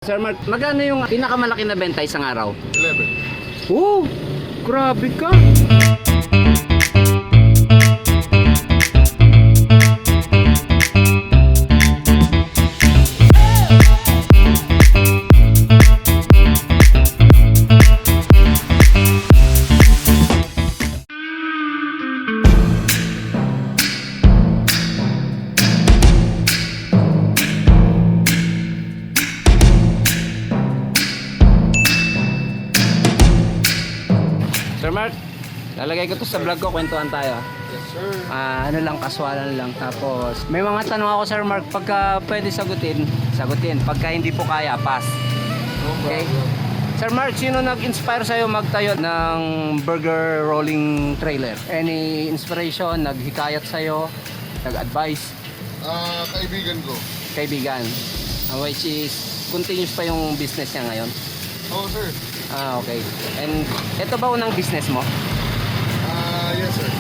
Sir Mark, magkano yung pinakamalaki na benta isang araw? 11. Oh, grabe ka. Sir Mark, lalagay ko to sa vlog ko, kwentuhan tayo. Yes, sir. Ano lang, kaswalan lang. Tapos, may mga tanong ako, Sir Mark, pagka pwede sagutin. Pagka hindi po kaya, pass. No Okay. problem. Sir Mark, sino nag-inspire sa'yo magtayo ng burger rolling trailer? Any inspiration, naghikayat sa'yo, nag-advise, Kaibigan ko. kaibigan? Which is, continuous pa yung business niya ngayon? Oo, sir. Okay. And ito ba unang business mo? Yes, sir.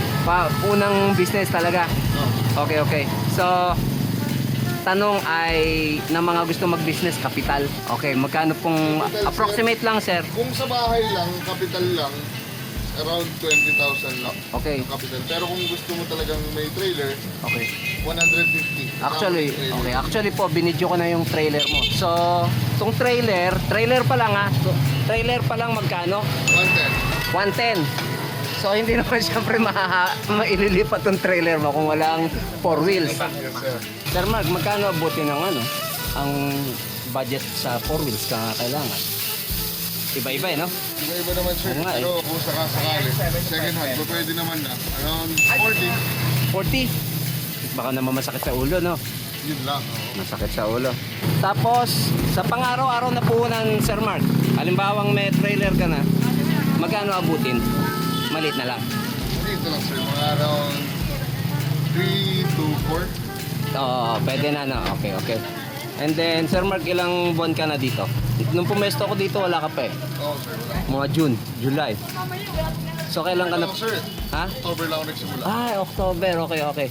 Unang business talaga? Oh. Okay. So, tanong ay ng mga gusto mag-business, kapital. Okay, magkano pong Capital, approximate lang, sir? Kung sa bahay lang, capital lang, around 20,000 lang. Okay. Ang capital. Pero kung gusto mo talagang may trailer, Okay. 150. Actually po, binidyo ko na yung trailer mo. So, tong trailer pa lang ha. So, trailer pa lang magkano? 110. 110. So, hindi naman siyempre maililipat tong trailer mo kung walang 4 wheels. Yes, sir. Sir Mark, magkano abutin ng ang budget sa 4 wheels ka kailangan? Iba-iba no? Iba-iba naman, sir. Oo nga, eh. Pero kung sakasakali, second hand, pwede naman na. Around 40. 40. Baka naman masakit sa ulo, no? Yun lang. Oo. Masakit sa ulo. Tapos, sa pang-araw-araw na puhunan, Sir Mark, halimbawang may trailer ka na, magkano abutin? Maliit na lang. Dito lang, sir. Mga around 3 to 4. Oo, pwede na, no? Okay. And then, Sir Mark, ilang buwan ka na dito? Nung pumesto ko dito, wala ka pa eh. Oo, sir. Wala. Mga June, July. So, kailan ka na? Ano, sir? Ha? October lang ako nagsimula. October. Okay.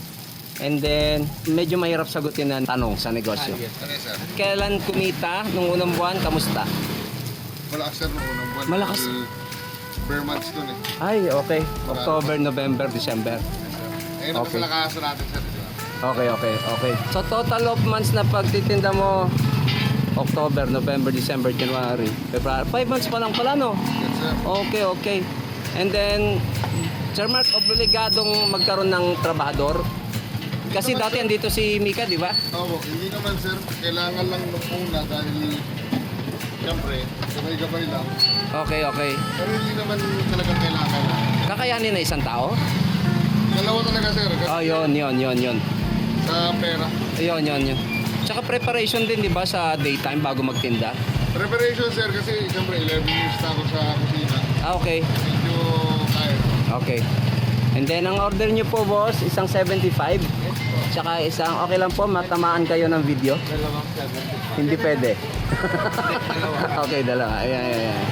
And then, medyo mahirap sagutin ng tanong sa negosyo. Ano, sir? Kailan kumita nung unang buwan? Kamusta? Malakas, sir, nung unang buwan. Malakas. Bare months dun eh. Ay, okay. October, November, December. Ayun ang Okay. kasalakasan natin, sir. Di ba? Okay. So, total of months na pagtitinda mo, October, November, December, January, February. 5 months pa lang pala, no? Yes, sir. Okay. And then, Sir Mark, obligadong magkaroon ng trabahador. Kasi dati andito si Mika, di ba? Oo, hindi naman, sir. Kailangan lang nung una dahil siyempre, gabay-gabay lang. Okay. Pero hindi naman talagang kailangan. Kakayanin na isang tao? Dalawa talaga, sir. Kasi Oh, yun. sa pera. Yun. Tsaka preparation din, di ba, sa daytime bago magtinda? Preparation, sir, kasi siyempre 11 years na ako sa kusina. Okay. Medyo kaya. Okay. And then, ang order nyo po, boss, isang 75. Tsaka isang, okay lang po, matamaan kayo ng video. Dalawang 75. Hindi pwede. Okay, dalawa. Ayan.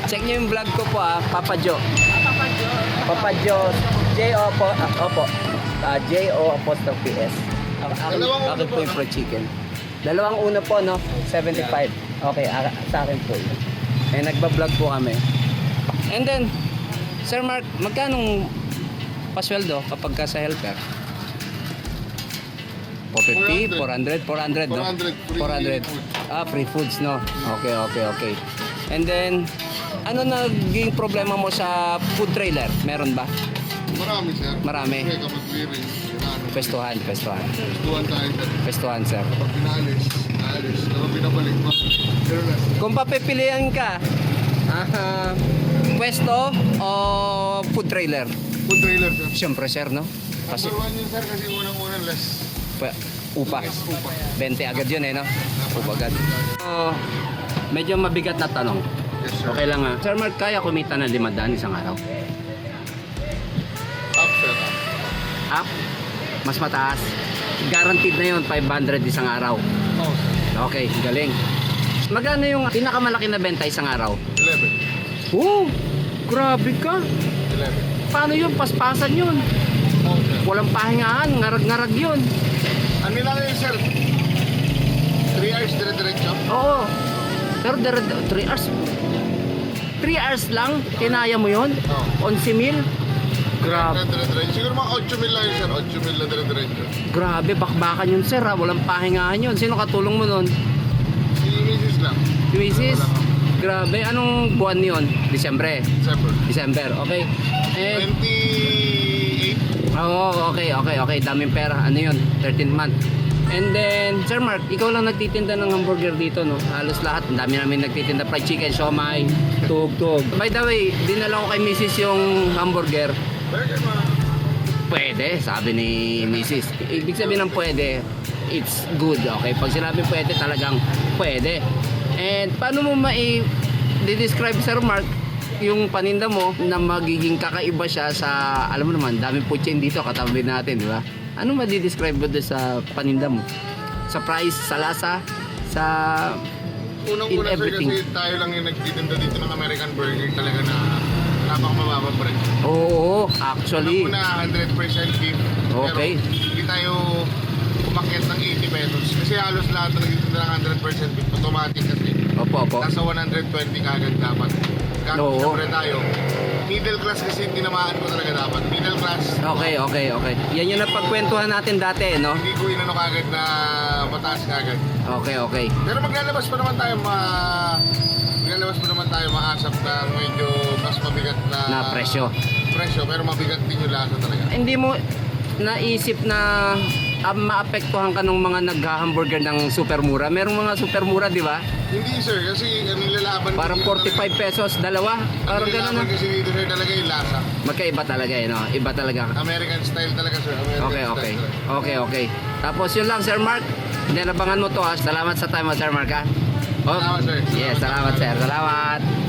Check nyo yung vlog ko po Papa Jo. Papa Jo. Opo. J-O apostrophe S. Dalawang uno Akin po po, yung no? fried chicken. Dalawang uno po, no? 75. Okay, sa akin po yun. Eh, nagbablog po kami. And then, Sir Mark, magkanong pasweldo kapag ka sa helper? 450, 400, no? 400, free 400. food. Free foods, no? Okay. And then, ano naging problema mo sa food trailer? Meron ba? Marami, sir. Marami. Siyempre, kapag clearing, Pestuhan. Pestuhan tayo, sir. Pestuhan, sir. Kapag pinalis, alis. Kapag pinabalik, pero na. Kung papipilian ka, pwesto o food trailer? Food trailer, sir. Siyempre, sir, no? Kasi Number 1 yun, sir, kasi unang-unang less. upa. Less upa. 20 agad yun, no? Upa agad. So, medyo mabigat na tanong. Yes, sir. Okay lang Sir Mark, kaya kumita ng 500 isang araw? Up, sir. Up? Mas mataas? Guaranteed na yun, 500 isang araw. Oh, sir. Okay, galing. Magkano yung pinakamalaki na benta isang araw? 11. Grabe ka. 11. Paano yun? Paspasan yun. Oh, sir. Walang pahingaan, ngarag-ngarag yun. Ano lang yun, sir? 3 hours dire-diretso? Oo. Pero 3 hours. 3 hours lang? Kinaya mo yun? Oo. 11,000? Grabe. Dire-diretso. Siguro mga 8 mil lang yun, sir. 8 mil na dire-diretso. Grabe, bakbakan yun sir ha. Walang pahingahan yun. Sino katulong mo nun? Si Mrs. lang. Si Mrs.? Wala. Grabe, anong buwan yun? Disyembre. December. December, okay. And, 28. okay. Daming pera. Ano yun? 13th month. And then, Sir Mark, ikaw lang nagtitinda ng hamburger dito, no? Halos lahat. Ang dami namin nagtitinda. Fried chicken, siomay, tug-tug. By the way, dinala ko kay Mrs. yung hamburger. Burger ma. Pwede, sabi ni Mrs. Ibig sabihin ng pwede, it's good, okay? Pag sinabi pwede, talagang pwede. And paano mo describe Sir Mark, yung paninda mo na magiging kakaiba siya sa, alam mo naman, daming putsin dito, katabi natin, di ba? Ano ma-describe mo doon sa paninda mo? Sa price, sa lasa, sa Unang-una sir, everything. kasi tayo lang yung nagtitinda dito ng American Burger talaga na napakamababa pa rin. Oo, actually. Una, 100% beef. Okay. Pero hindi tayo umakyat ng 80 pesos. Kasi halos lahat na nagtitinda ng 100% beef. Automatic kasi. Opo. Nasa 120 kagad dapat. Kaya Oo. siyempre tayo. Middle class kasi tinamaan ko talaga dapat. Middle class. Okay. Yan yung napagkwentuhan natin dati, no? Hindi ko inano kagad na mataas kagad. Okay. Pero maglalabas pa naman tayo maasap na medyo mas mabigat Na presyo. Presyo, pero mabigat din yung lasa talaga. Hindi mo naisip na maapektuhan ka ng mga nagha-hamburger ng super mura? Merong mga super mura, di ba? Hindi sir, kasi ang nilalaban Parang 45 pesos, dalawa. Parang gano'n na. Kasi dito sir talaga yung lasa. Magkaiba talaga eh, no? Iba talaga. American style talaga sir. American style talaga. Okay. Tapos yun lang, Sir Mark. Nilabangan mo to ha. Salamat sa time mo, Sir Mark ha. Salamat, sir. Yes, salamat sir. Salamat.